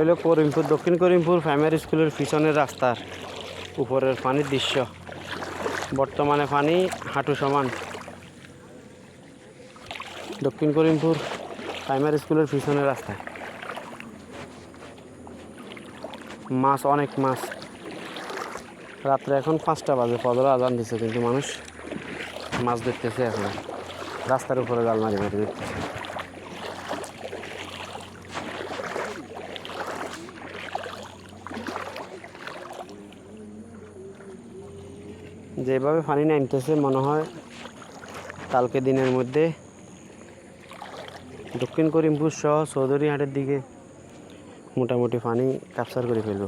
হলো করিমপুর, দক্ষিণ করিমপুর প্রাইমারি স্কুলের পিছনের রাস্তার উপরের পানির দৃশ্য। বর্তমানে পানি হাঁটু সমান। দক্ষিণ করিমপুর প্রাইমারি স্কুলের পিছনের রাস্তায় মাছ, অনেক মাছ। রাত্রে এখন 5টা বাজে, ফজর আজান দিচ্ছে, কিন্তু মানুষ মাছ দেখতেছে এখন রাস্তার উপরে জাল মারি মারি দেখতেছে। যেভাবে পানি নামতেছে মনে হয় কালকে দিনের মধ্যে দক্ষিণ করিমপুর সহ চৌধুরীহাটের দিকে মোটামুটি পানি ক্যাপচার করে ফেলব।